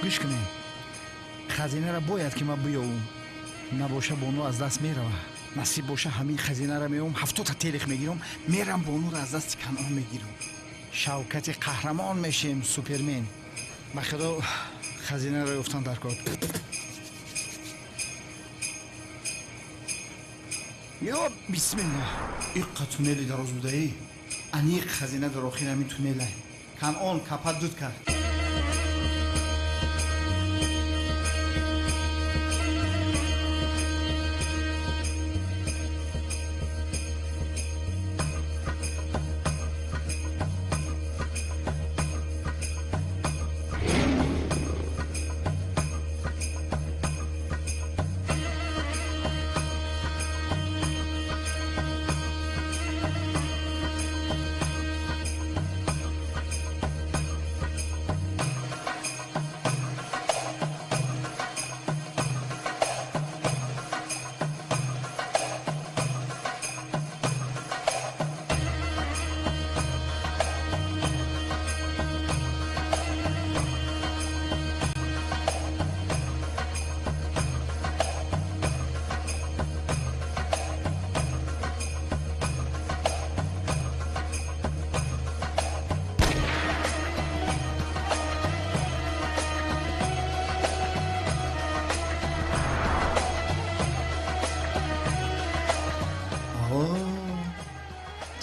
гӯш кунем. хазинаро бояд ки ман биёвум. набоша бону аз даст мерава. насиб боша ҳамин хазинаро меёвум 70 телех мегирам, мерам бонуро аз дасти Канъон мегирам. шавкати қаҳрамон мешем, супермен. ба худо хазинаро ёфтан дар кор. ё бисмиллаҳ. иққа туннели дароз будаӣ. аниқ хазина дар охир ҳамин туннелай. Канъон капа дуд кард.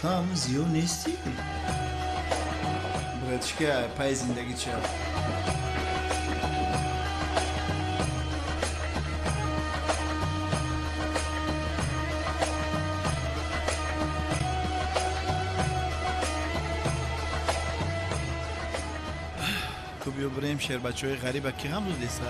تو همون زیو نیستی؟ بردشکه پای زندگی چه؟ تو بیا بریم شهر بچه های غریبه که هم رو دیسته؟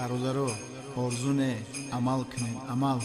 برادرو آرزو نه عمل کنین عمل